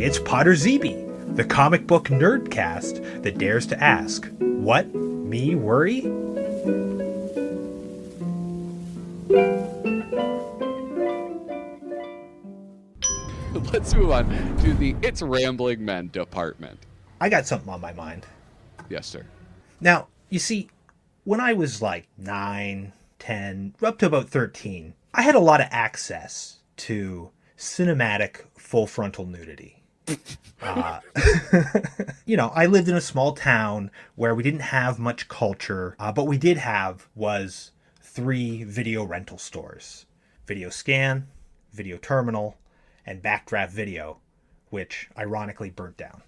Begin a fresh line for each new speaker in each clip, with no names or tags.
It's Podrzebie, the comic book nerdcast that dares to ask, what? Me worry?
Let's move on to the It's Rambling Men department.
I got something on my mind.
Yes, sir.
Now, you see, when I was like 9, 10, up to about 13, I had a lot of access to cinematic full frontal nudity. I lived in a small town where we didn't have much culture, but we did have was 3 video rental stores: Video Scan, Video Terminal, and Backdraft Video, which ironically burnt down.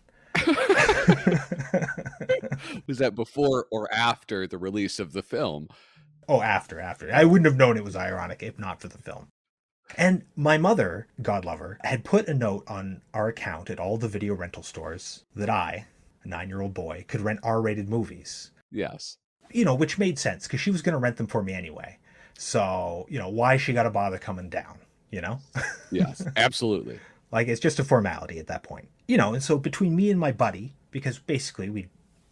Was that before or after the release of the film?
Oh, after. I wouldn't have known it was ironic if not for the film. And my mother, God love her, had put a note on our account at all the video rental stores that I, a 9-year-old boy, could rent R-rated movies.
Yes.
Which made sense because she was going to rent them for me anyway. So, why she got to bother coming down,
Yes, absolutely.
Like, it's just a formality at that point. And so between me and my buddy, because basically we'd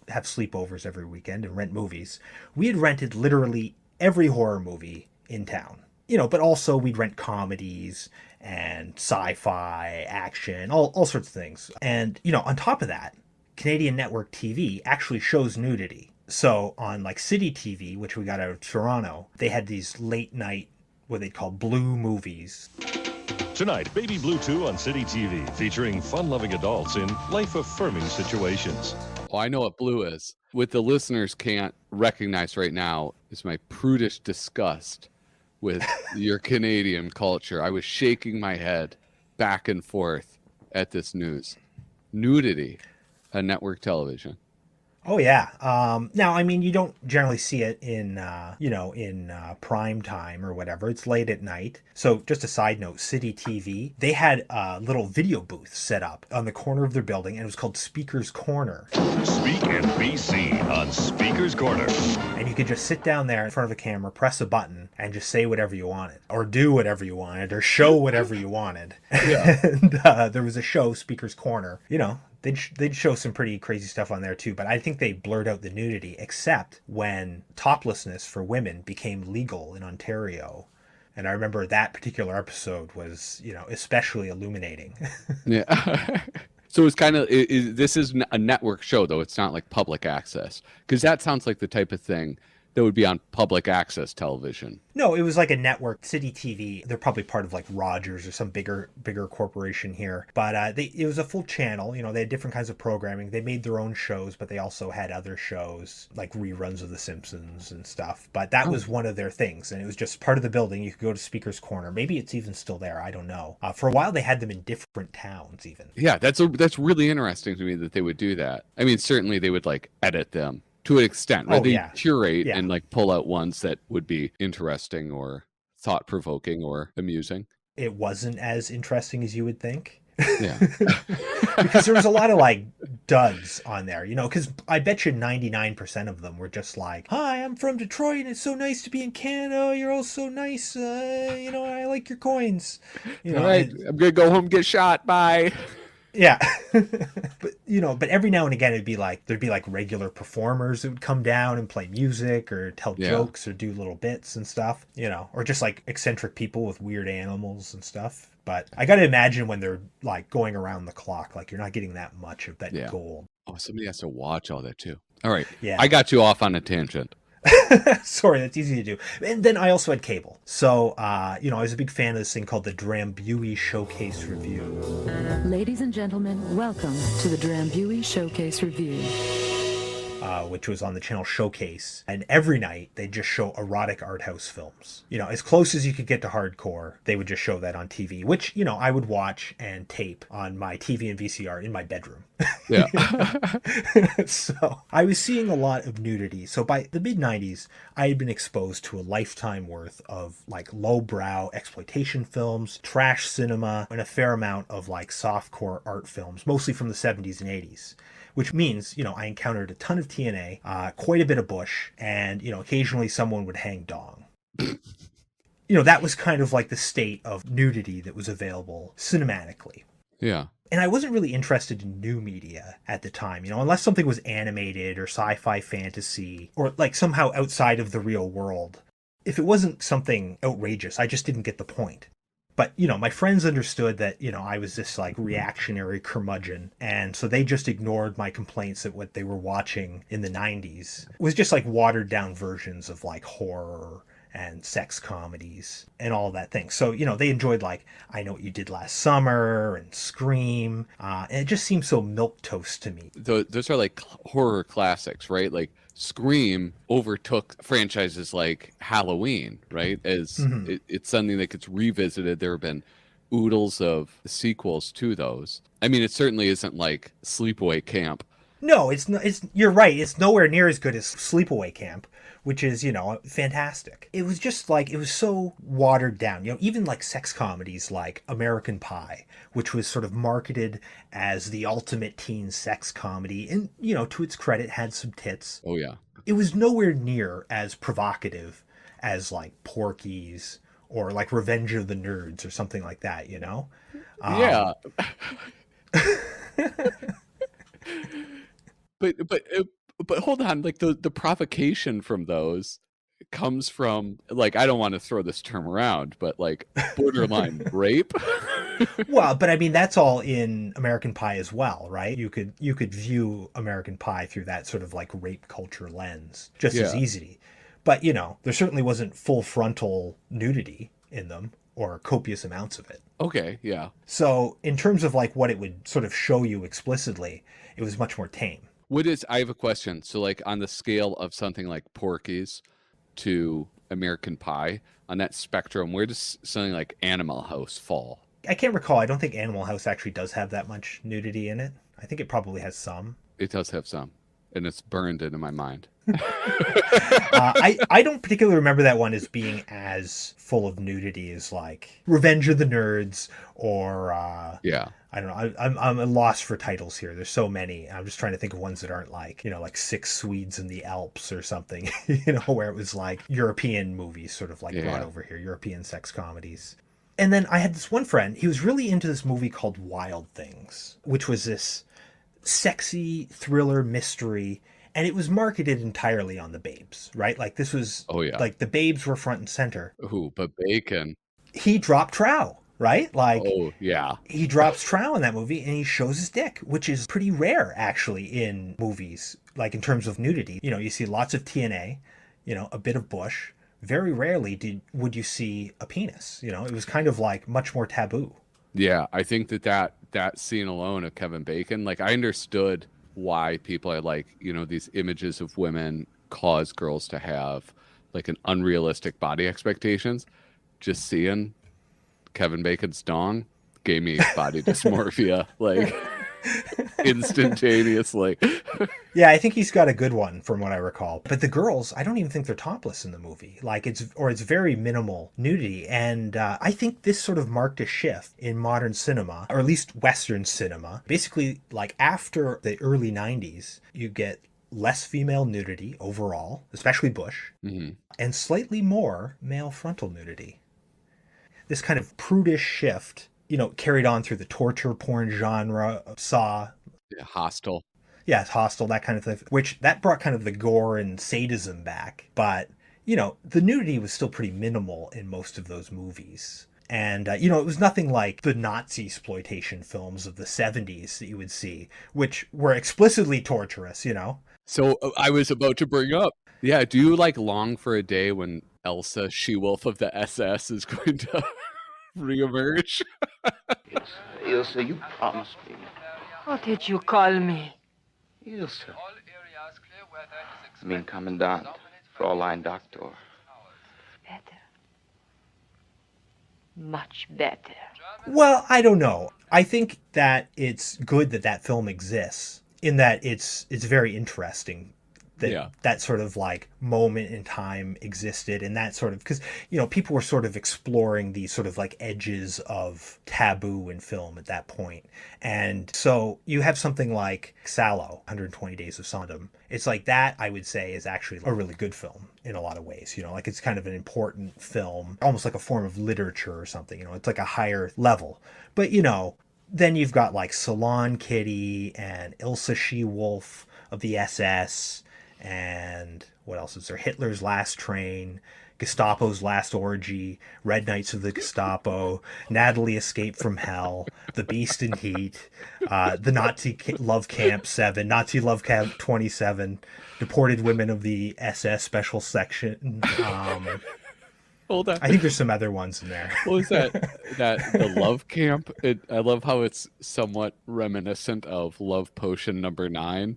have sleepovers every weekend and rent movies, we had rented literally every horror movie in town. But also we'd rent comedies and sci-fi, action, all sorts of things. And, on top of that, Canadian network TV actually shows nudity. So on like City TV, which we got out of Toronto, they had these late night, what they call blue movies.
Tonight, Baby Blue 2 on City TV, featuring fun-loving adults in life-affirming situations.
Oh, I know what blue is. What the listeners can't recognize right now is my prudish disgust with your Canadian culture. I was shaking my head back and forth at this news. Nudity on network television.
Oh yeah. Now, I mean, you don't generally see it in prime time or whatever. It's late at night. So just a side note, City TV, they had a little video booth set up on the corner of their building, and it was called Speaker's Corner.
Speak and be seen on Speaker's Corner.
And you could just sit down there in front of a camera, press a button, and just say whatever you wanted, or do whatever you wanted, or show whatever you wanted. Yeah. And there was a show, Speaker's Corner. They'd show some pretty crazy stuff on there too, but I think they blurred out the nudity, except when toplessness for women became legal in Ontario. And I remember that particular episode was, especially illuminating.
Yeah. So it's kind of, this is a network show, though. It's not like public access, because that sounds like the type of thing that would be on public access television.
No, it was like a network. City TV, they're probably part of like Rogers or some bigger corporation here. But it was a full channel. They had different kinds of programming. They made their own shows, but they also had other shows like reruns of The Simpsons and stuff. But that was one of their things. And it was just part of the building. You could go to Speaker's Corner. Maybe it's even still there. I don't know. For a while, they had them in different towns even.
Yeah, that's really interesting to me that they would do that. I mean, certainly they would like edit them to an extent, right? They curate and like pull out ones that would be interesting or thought-provoking or amusing.
It wasn't as interesting as you would think.
Yeah.
Because there was a lot of like duds on there, because I bet you 99% of them were just like, hi, I'm from Detroit and it's so nice to be in Canada. You're all so nice. I like your coins.
All right, I'm going to go home and get shot. Bye.
Yeah. But every now and again there'd be like regular performers that would come down and play music or tell jokes or do little bits and stuff, or just like eccentric people with weird animals and stuff. But I got to imagine when they're like going around the clock, like you're not getting that much of that gold.
Oh, somebody has to watch all that too. All right.
Yeah.
I got you off on a tangent.
Sorry, that's easy to do. And then I also had cable. So, I was a big fan of this thing called the Drambuie Showcase Review.
Ladies and gentlemen, welcome to the Drambuie Showcase Review.
Which was on the channel Showcase. And every night they just show erotic art house films. As close as you could get to hardcore, they would just show that on TV, which, I would watch and tape on my TV and VCR in my bedroom.
Yeah.
So I was seeing a lot of nudity. So by the mid-90s, I had been exposed to a lifetime worth of like lowbrow exploitation films, trash cinema, and a fair amount of like softcore art films, mostly from the 70s and 80s. Which means, I encountered a ton of TNA, quite a bit of bush, and, occasionally someone would hang dong. that was kind of like the state of nudity that was available cinematically.
Yeah.
And I wasn't really interested in new media at the time, unless something was animated or sci-fi fantasy or like somehow outside of the real world. If it wasn't something outrageous, I just didn't get the point. But, my friends understood that, I was this like reactionary curmudgeon. And so they just ignored my complaints that what they were watching in the 90s was just like watered down versions of like horror and sex comedies and all that thing. So, they enjoyed like I Know What You Did Last Summer and Scream. And it just seemed so milquetoast to me.
Those are like horror classics, right? Like Scream overtook franchises like Halloween, right? As it's something that gets revisited. There have been oodles of sequels to those. I mean, it certainly isn't like Sleepaway Camp.
No, it's you're right. It's nowhere near as good as Sleepaway Camp, which is, fantastic. It was just like, it was so watered down. Even like sex comedies like American Pie, which was sort of marketed as the ultimate teen sex comedy. And, to its credit, had some tits.
Oh, yeah.
It was nowhere near as provocative as like Porky's or like Revenge of the Nerds or something like that,
Yeah. But hold on, like the provocation from those comes from, like, I don't want to throw this term around, but like borderline rape.
Well, but I mean that's all in American Pie as well, right? You could view American Pie through that sort of like rape culture lens just as easily. But there certainly wasn't full frontal nudity in them or copious amounts of it.
Okay, yeah.
So in terms of like what it would sort of show you explicitly, it was much more tame.
I have a question. So like on the scale of something like Porky's to American Pie, on that spectrum, where does something like Animal House fall?
I can't recall. I don't think Animal House actually does have that much nudity in it. I think it probably has some.
It does have some, and it's burned into my mind.
I don't particularly remember that one as being as full of nudity as like Revenge of the Nerds or
yeah.
I don't know. I'm at loss for titles here. There's so many. I'm just trying to think of ones that aren't like, like Six Swedes in the Alps or something, where it was like European movies sort of like brought over here, European sex comedies. And then I had this one friend, he was really into this movie called Wild Things, which was this sexy thriller mystery. And it was marketed entirely on the babes, right? Like this was, like the babes were front and center.
Ooh, but Bacon.
He dropped trow, right? Like,
oh yeah,
he drops trow in that movie and he shows his dick, which is pretty rare actually in movies. Like in terms of nudity, you see lots of TNA, a bit of bush. Very rarely would you see a penis. It was kind of like much more taboo.
Yeah, I think that scene alone of Kevin Bacon, like I understood why people are like, these images of women cause girls to have like an unrealistic body expectations. Just seeing Kevin Bacon's dong gave me body dysmorphia, like instantaneously.
Yeah, I think he's got a good one from what I recall. But the girls, I don't even think they're topless in the movie. Like it's very minimal nudity. And I think this sort of marked a shift in modern cinema, or at least Western cinema. Basically, like after the early 90s, you get less female nudity overall, especially bush, and slightly more male frontal nudity. This kind of prudish shift, carried on through the torture porn genre, Saw.
Yeah, Hostel.
Yeah, Hostel, that kind of thing, which that brought kind of the gore and sadism back. But, the nudity was still pretty minimal in most of those movies. And, it was nothing like the Nazi exploitation films of the 70s that you would see, which were explicitly torturous,
So I was about to bring up, yeah, do you like long for a day when Elsa, She-Wolf of the SS, is going to reemerge?
Ilsa, you promised me.
What did you call me?
Ilsa. I mean, Commandant, Fräulein Doctor.
Better. Much better.
Well, I don't know. I think that it's good that film exists, in that it's very interesting that sort of like moment in time existed, and that sort of, because people were sort of exploring these sort of like edges of taboo in film at that point. And so you have something like Sallow, 120 Days of Sodom. It's like that, I would say, is actually a really good film in a lot of ways. Like it's kind of an important film, almost like a form of literature or something. It's like a higher level. But then you've got like Salon Kitty and Ilsa She-Wolf of the SS, and what else is there? Hitler's Last Train, Gestapo's Last Orgy, Red Knights of the Gestapo, Natalie Escaped from Hell, The Beast in Heat, the Nazi Love Camp 7, Nazi Love Camp 27, Deported Women of the SS Special Section.
Hold on.
I think there's some other ones in there.
What was that? The Love Camp? I love how it's somewhat reminiscent of Love Potion number 9.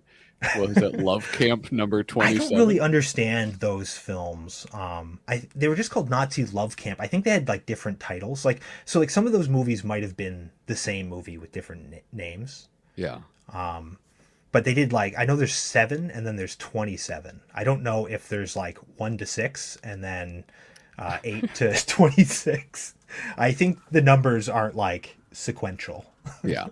What was it? Love Camp number 27?
I don't really understand those films. They were just called Nazi Love Camp. I think they had like different titles. Like some of those movies might have been the same movie with different names.
Yeah.
But they did like, I know there's 7 and then there's 27. I don't know if there's like 1 to 6 and then 8 to 26. I think the numbers aren't like sequential.
Yeah.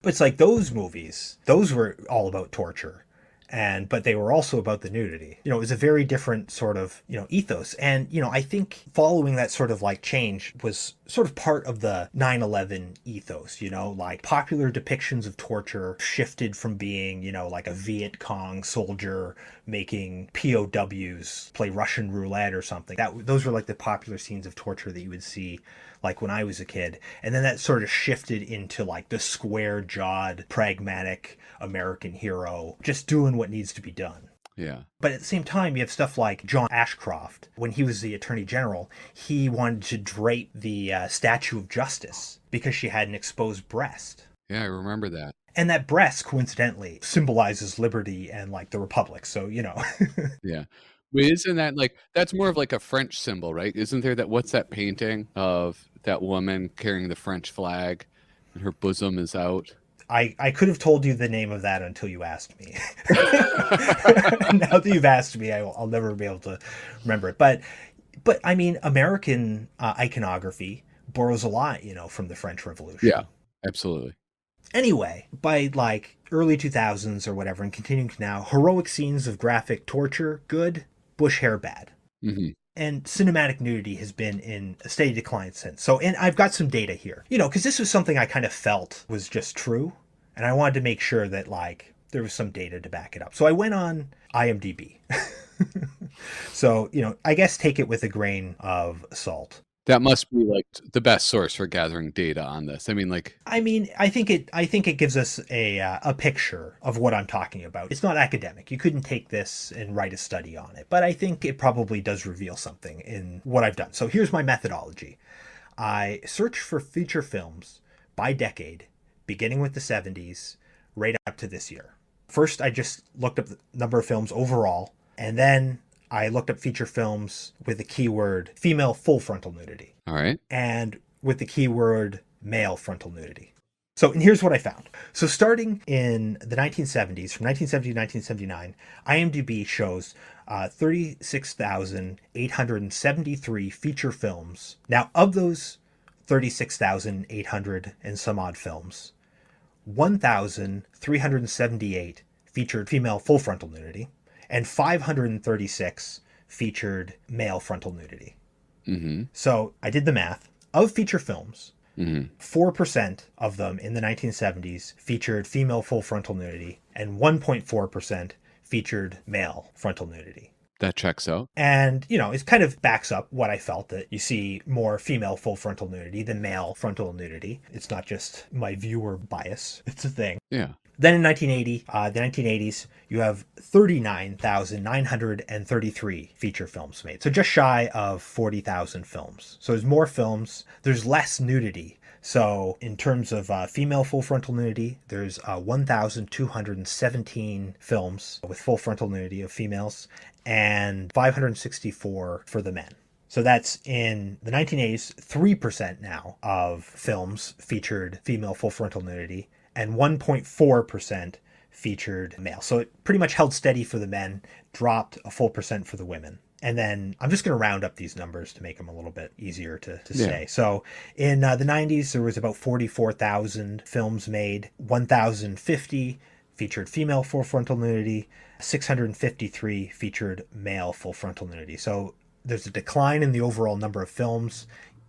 But it's like those movies, those were all about torture. But they were also about the nudity. It was a very different sort of, ethos. And, I think following that sort of like change was sort of part of the 9/11 ethos, like popular depictions of torture shifted from being, like a Viet Cong soldier making POWs play Russian roulette or something. Those were like the popular scenes of torture that you would see like when I was a kid. And then that sort of shifted into like the square-jawed, pragmatic American hero just doing what needs to be done.
Yeah.
But at the same time, you have stuff like John Ashcroft. When he was the Attorney General, he wanted to drape the Statue of Justice because she had an exposed breast.
Yeah, I remember that.
And that breast, coincidentally, symbolizes liberty and like the Republic. So,
Yeah. Wait, isn't that like, that's more of like a French symbol, right? Isn't there what's that painting of that woman carrying the French flag and her bosom is out?
I could have told you the name of that until you asked me. Now that you've asked me, I'll never be able to remember it. But I mean, American iconography borrows a lot, from the French Revolution.
Yeah, absolutely.
Anyway, by like early 2000s or whatever, and continuing to now, heroic scenes of graphic torture, good, bush hair, bad.
Mm-hmm.
And cinematic nudity has been in a steady decline since. So, and I've got some data here, because this was something I kind of felt was just true. And I wanted to make sure that like there was some data to back it up. So I went on IMDb. So, I guess take it with a grain of salt.
That must be like the best source for gathering data on this. I think
it gives us a picture of what I'm talking about. It's not academic. You couldn't take this and write a study on it, but I think it probably does reveal something in what I've done. So here's my methodology. I search for feature films by decade, beginning with the 70s, right up to this year. First, I just looked up the number of films overall, and then I looked up feature films with the keyword female full frontal nudity.
All right.
And with the keyword male frontal nudity. So, and here's what I found. So starting in the 1970s, from 1970 to 1979, IMDb shows 36,873 feature films. Now, of those 36,800 and some odd films, 1,378 featured female full frontal nudity, and 536 featured male frontal nudity.
Mm-hmm.
So I did the math. Of feature films,
Mm-hmm.
4% of them in the 1970s featured female full frontal nudity, and 1.4% featured male frontal nudity.
That checks out.
And, it kind of backs up what I felt, that you see more female full frontal nudity than male frontal nudity. It's not just my viewer bias. It's a thing.
Yeah.
Then in the 1980s, you have 39,933 feature films made. So just shy of 40,000 films. So there's more films. There's less nudity. So in terms of female full frontal nudity, there's 1,217 films with full frontal nudity of females and 564 for the men. So that's in the 1980s, 3% now of films featured female full frontal nudity, and 1.4% featured male. So it pretty much held steady for the men, dropped a full percent for the women. And then I'm just going to round up these numbers to make them a little bit easier to say. So in the 90s, there was about 44,000 films made, 1,050 featured female full frontal nudity, 653 featured male full frontal nudity. So there's a decline in the overall number of films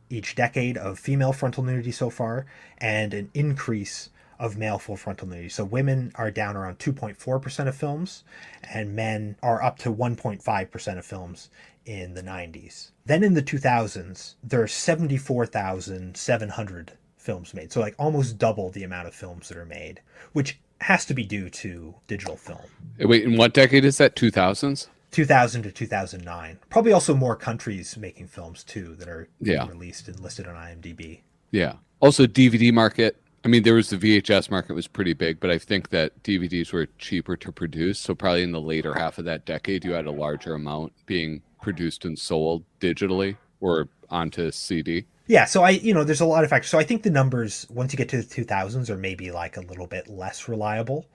each decade of female frontal nudity so far, and an increase of male full frontal nudity. So women are down around 2.4% of films, and men are up to 1.5% of films in the 90s. Then in the 2000s, there are 74,700 films made. So like almost double the amount of films that are made, which has to be due to digital film.
Wait, in what decade is that? 2000s?
2000 to 2009. Probably also more countries making films too that are released and listed on IMDb.
Yeah. Also DVD market. I mean, there was the VHS market was pretty big, but I think that DVDs were cheaper to produce. So probably in the later half of that decade, you had a larger amount being produced and sold digitally or onto CD.
Yeah, so there's a lot of factors. So I think the numbers, once you get to the 2000s, are maybe like a little bit less reliable,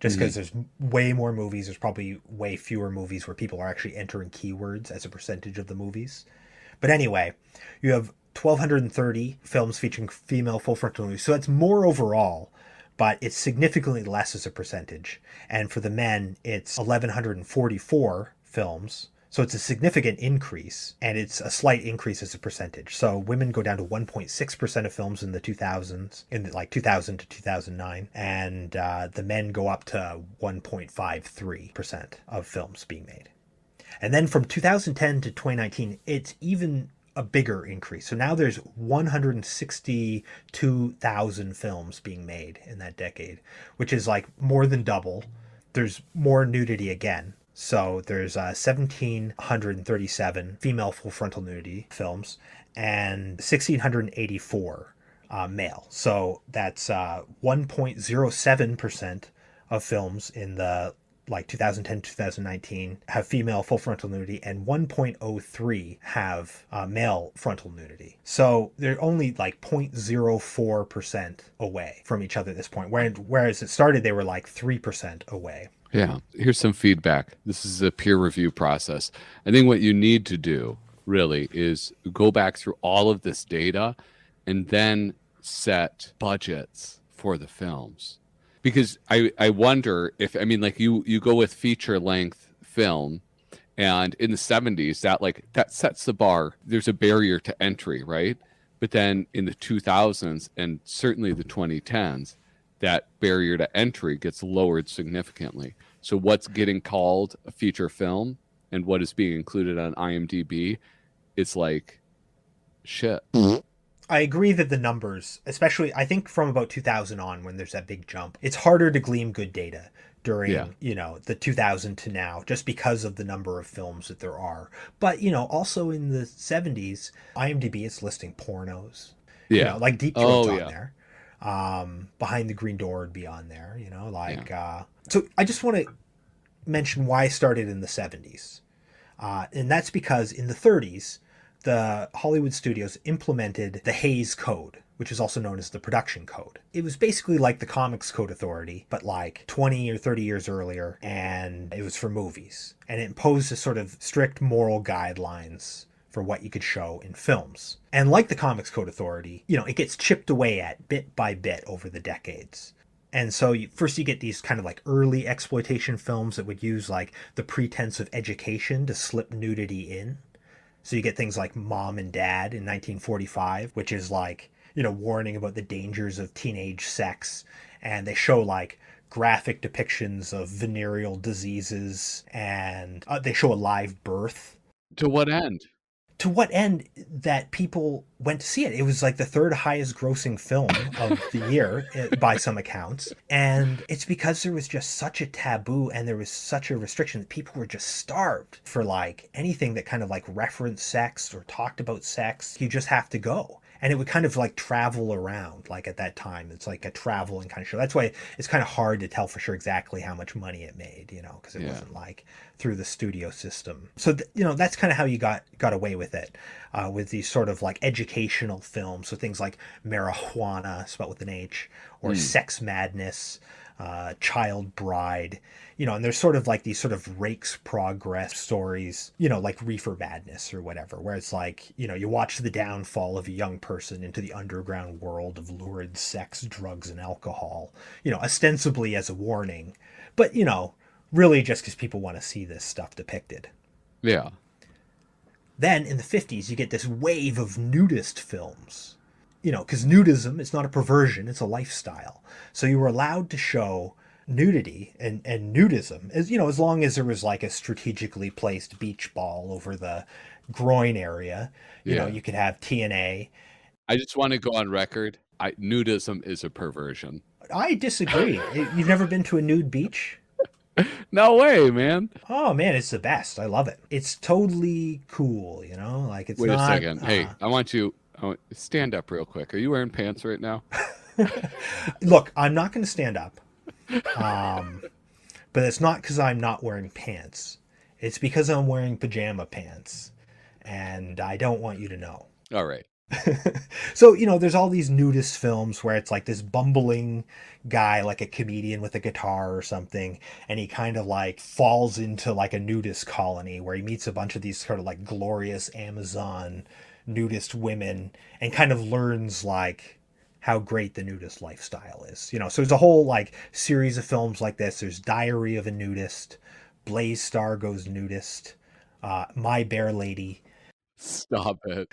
just because there's way more movies. There's probably way fewer movies where people are actually entering keywords as a percentage of the movies. But anyway, you have 1,230 films featuring female full frontal nudity. So that's more overall, but it's significantly less as a percentage. And for the men, it's 1,144 films. So it's a significant increase, and it's a slight increase as a percentage. So women go down to 1.6% of films in the 2000s, in like 2000 to 2009, and the men go up to 1.53% of films being made. And then from 2010 to 2019, it's even a bigger increase. So now there's 162,000 films being made in that decade, which is like more than double. There's more nudity again. So there's 1,737 female full frontal nudity films and 1,684 male. So that's 1.07% of films in the like 2010 2019 have female full frontal nudity, and 1.03 have male frontal nudity. So they're only like 0.04% away from each other at this point, whereas it started they were like 3% away.
Yeah, here's some feedback. This is a peer review process. I think what you need to do really is go back through all of this data and then set budgets for the films. Because I wonder if, I mean, like you go with feature length film, and in the 70s that sets the bar. There's a barrier to entry, right? But then in the 2000s and certainly the 2010s, that barrier to entry gets lowered significantly. So what's getting called a feature film and what is being included on IMDb, it's like shit.
I agree that the numbers, especially I think from about 2000 on, when there's that big jump, it's harder to glean good data during, the 2000 to now, just because of the number of films that there are. But, also in the 70s, IMDb is listing pornos.
Yeah.
Like Deep Throat's on there. Behind the Green Door would be on there, so I just want to mention why I started in the 70s. And that's because in the 30s, the Hollywood studios implemented the Hays Code, which is also known as the Production Code. It was basically like the Comics Code Authority, but like 20 or 30 years earlier, and it was for movies. And it imposed a sort of strict moral guidelines for what you could show in films. And like the Comics Code Authority, it gets chipped away at bit by bit over the decades. And so first you get these kind of like early exploitation films that would use like the pretense of education to slip nudity in. So you get things like Mom and Dad in 1945, which is like, warning about the dangers of teenage sex. And they show like graphic depictions of venereal diseases, and they show a live birth.
To what end?
To what end that people went to see it. It was like the third highest grossing film of the year by some accounts. And it's because there was just such a taboo and there was such a restriction that people were just starved for like anything that kind of like referenced sex or talked about sex. You just have to go. And it would kind of like travel around, like at that time. It's like a traveling kind of show. That's why it's kind of hard to tell for sure exactly how much money it made, because it wasn't like through the studio system. So, that's kind of how you got away with it, with these sort of like educational films. So things like Marijuana, spelled with an H, or Sex Madness, Child Bride, and there's sort of like these sort of Rake's Progress stories, like Reefer Madness or whatever, where it's like, you watch the downfall of a young person into the underground world of lurid sex, drugs, and alcohol, ostensibly as a warning, but, really just because people want to see this stuff depicted.
Yeah.
Then in the 50s, you get this wave of nudist films, because nudism is not a perversion, it's a lifestyle. So you were allowed to show nudity and nudism, as long as there was like a strategically placed beach ball over the groin area. You could have TNA.
I just want to go on record. Nudism is a perversion.
I disagree. You've never been to a nude beach?
No way, man.
Oh man, it's the best. I love it. It's totally cool, like it's
Wait
not,
a second. Hey, I want you stand up real quick. Are you wearing pants right now?
Look, I'm not going to stand up. But it's not because I'm not wearing pants. It's because I'm wearing pajama pants. And I don't want you to know.
All right.
So, there's all these nudist films where it's like this bumbling guy, like a comedian with a guitar or something, and he kind of like falls into like a nudist colony where he meets a bunch of these sort of like glorious Amazon nudist women and kind of learns like how great the nudist lifestyle is. So there's a whole like series of films like this. There's Diary of a Nudist, Blaze Star Goes Nudist, My Bear Lady.
Stop it.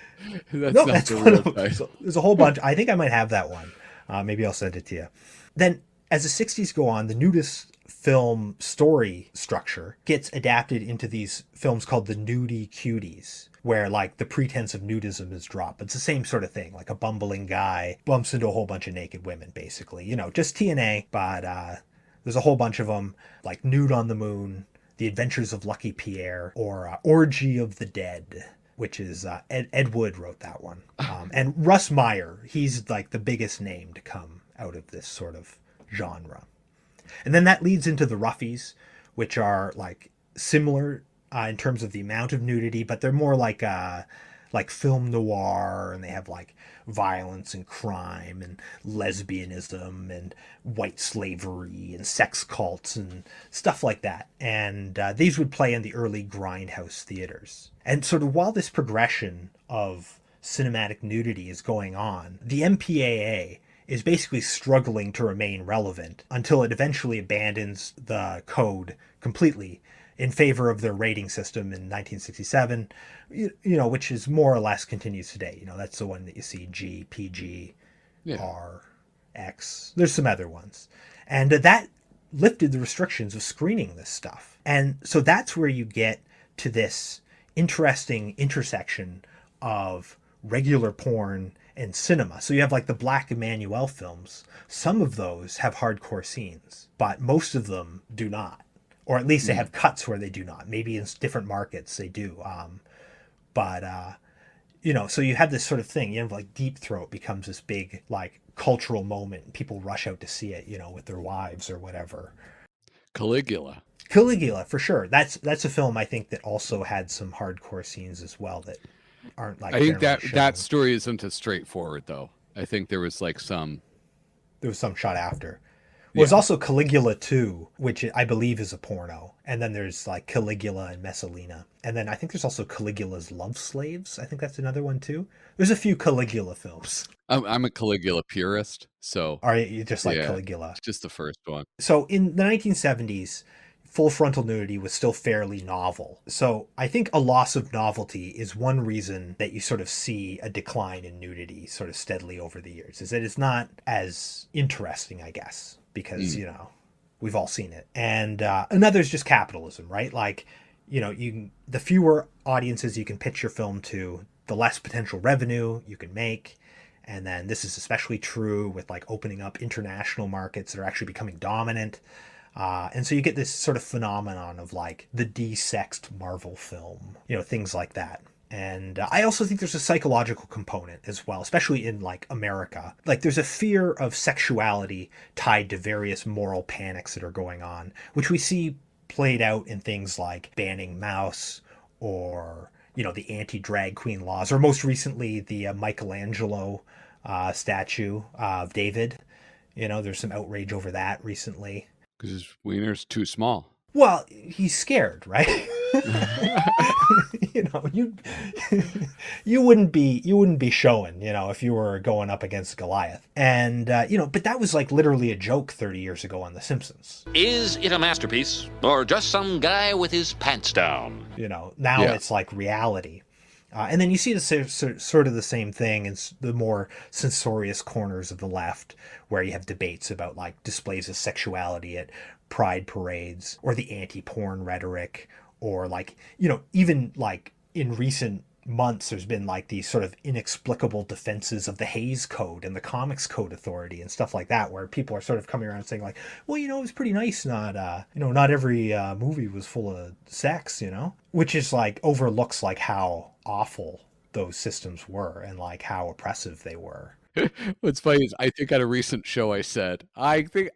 That's one of them. So there's a whole bunch. I think I might have that one. Maybe I'll send it to you. Then as the 60s go on, the nudist film story structure gets adapted into these films called the nudie cuties, where like the pretense of nudism is dropped. It's the same sort of thing. Like a bumbling guy bumps into a whole bunch of naked women, basically. Just TNA, but there's a whole bunch of them, like Nude on the Moon, The Adventures of Lucky Pierre, or Orgy of the Dead, which is Ed Wood wrote that one. And Russ Meyer, he's like the biggest name to come out of this sort of genre. And then that leads into the Roughies, which are like similar in terms of the amount of nudity, but they're more like film noir, and they have like violence and crime and lesbianism and white slavery and sex cults and stuff like that. And these would play in the early grindhouse theaters. And sort of while this progression of cinematic nudity is going on, the MPAA is basically struggling to remain relevant until it eventually abandons the code completely in favor of their rating system in 1967, which is more or less continues today. That's the one that you see, G, PG, R, X. There's some other ones. And that lifted the restrictions of screening this stuff. And so that's where you get to this interesting intersection of regular porn and cinema. So you have like the Black Emmanuel films. Some of those have hardcore scenes, but most of them do not. Or at least they have cuts where they do not. Maybe in different markets they do. So you have this sort of thing. You have like Deep Throat becomes this big like cultural moment. People rush out to see it, with their wives or whatever.
Caligula,
for sure. That's a film I think that also had some hardcore scenes as well that aren't like.
I think that story isn't as straightforward though. I think there was some
shot after. Well, there's also Caligula 2, which I believe is a porno. And then there's like Caligula and Messalina. And then I think there's also Caligula's Love Slaves. I think that's another one too. There's a few Caligula films.
I'm a Caligula purist, so.
Are you just like Caligula?
Just the first one.
So in the 1970s, full frontal nudity was still fairly novel. So I think a loss of novelty is one reason that you sort of see a decline in nudity sort of steadily over the years, is that it's not as interesting, I guess. Because, we've all seen it. And another is just capitalism, right? Like, the fewer audiences you can pitch your film to, the less potential revenue you can make. And then this is especially true with like opening up international markets that are actually becoming dominant. And so you get this sort of phenomenon of like the desexed Marvel film, things like that. And I also think there's a psychological component as well, especially in like America. Like there's a fear of sexuality tied to various moral panics that are going on, which we see played out in things like banning mouse or, the anti-drag queen laws, or most recently the Michelangelo statue of David, There's some outrage over that recently.
Because his wiener's too small.
Well, he's scared, right? you wouldn't be showing, if you were going up against Goliath. And but that was like literally a joke 30 years ago on The Simpsons.
Is it a masterpiece or just some guy with his pants down?
Now it's like reality. And then you see sort of the same thing in the more censorious corners of the left, where you have debates about like displays of sexuality at pride parades, or the anti-porn rhetoric, or like, even like in recent months, there's been like these sort of inexplicable defenses of the Hays Code and the Comics Code Authority and stuff like that, where people are sort of coming around saying like, well, it was pretty nice. Not every movie was full of sex, which is like overlooks like how awful those systems were and like how oppressive they were.
What's funny is I think at a recent show I said, I think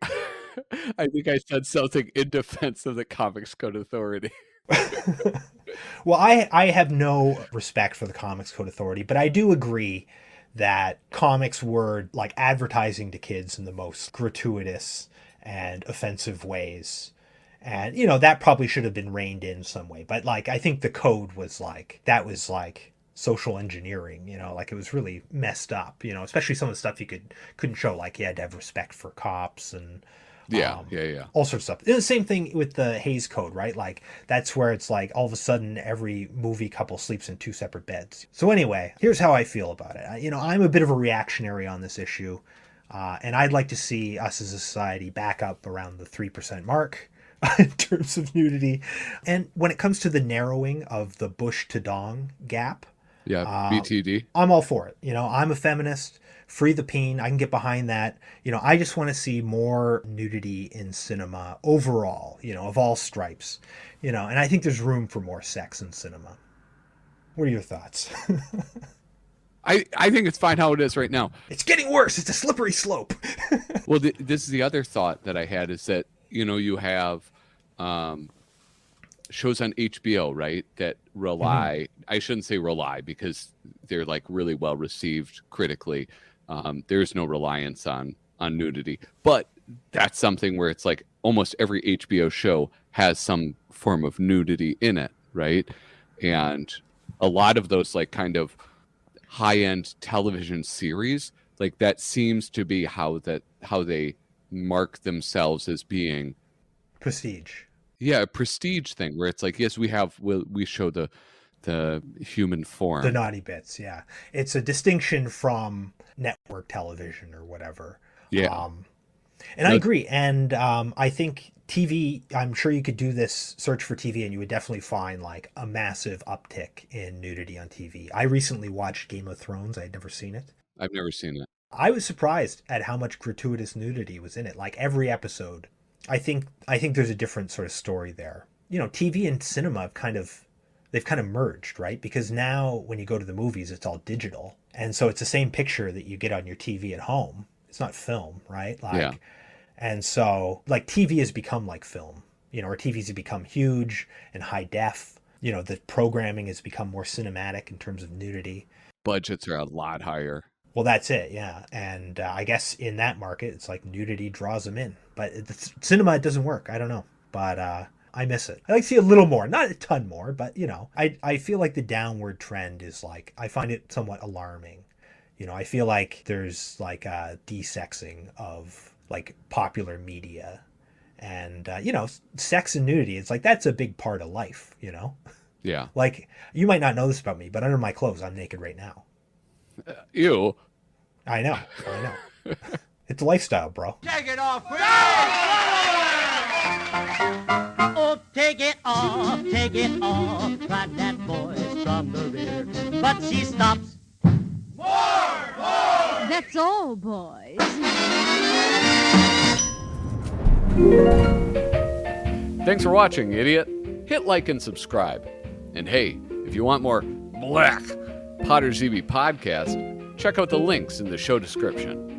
I said something in defense of the Comics Code Authority.
Well, I have no respect for the Comics Code Authority, but I do agree that comics were like advertising to kids in the most gratuitous and offensive ways. And, that probably should have been reined in some way. But like, I think the code was like, that was like social engineering, like it was really messed up, especially some of the stuff you couldn't show, like you had to have respect for cops and all sorts of stuff. The same thing with the Hays Code, right? Like that's where it's like all of a sudden every movie couple sleeps in 2 separate beds. So anyway, here's how I feel about it. I'm a bit of a reactionary on this issue, and I'd like to see us as a society back up around the 3% mark in terms of nudity. And when it comes to the narrowing of the bush to dong gap,
BTD,
I'm all for it. I'm a feminist. Free the peen. I can get behind that. I just want to see more nudity in cinema overall, of all stripes, and I think there's room for more sex in cinema. What are your thoughts?
I think it's fine how it is right now.
It's getting worse. It's a slippery slope.
Well, this is the other thought that I had, is that, you have shows on HBO, right, that rely, I shouldn't say rely because they're like really well received critically. There's no reliance on nudity, but that's something where it's like almost every HBO show has some form of nudity in it, right? And a lot of those like kind of high-end television series, like that seems to be how they mark themselves as being
prestige.
Yeah, a prestige thing where it's like, yes, we show the human form,
the naughty bits. Yeah, it's a distinction from network television or whatever.
Yeah,
and I agree. And I think TV, I'm sure you could do this search for TV and you would definitely find like a massive uptick in nudity on TV. I recently watched Game of Thrones. I had never seen it.
I've never seen it.
I was surprised at how much gratuitous nudity was in it. Like every episode. I think there's a different sort of story there. TV and cinema they've kind of merged, right? Because now when you go to the movies, it's all digital. And so it's the same picture that you get on your TV at home. It's not film, right? And so like TV has become like film, or TVs have become huge and high def. The programming has become more cinematic in terms of nudity.
Budgets are a lot higher.
Well, that's it, yeah. And I guess in that market, it's like nudity draws them in. But the cinema, it doesn't work. I don't know. But I miss it. I like to see a little more. Not a ton more, but, I feel like the downward trend is like, I find it somewhat alarming. I feel like there's like a desexing of like popular media. And, sex and nudity, it's like that's a big part of life,
Yeah.
Like, you might not know this about me, but under my clothes, I'm naked right now.
Ew.
I know. It's a lifestyle, bro.
Take it off. Oh, take it off, cried that voice from the rear. But she stops. More!
That's all, boys.
Thanks for watching, idiot. Hit like and subscribe. And hey, if you want more black Podrzebie podcast, check out the links in the show description.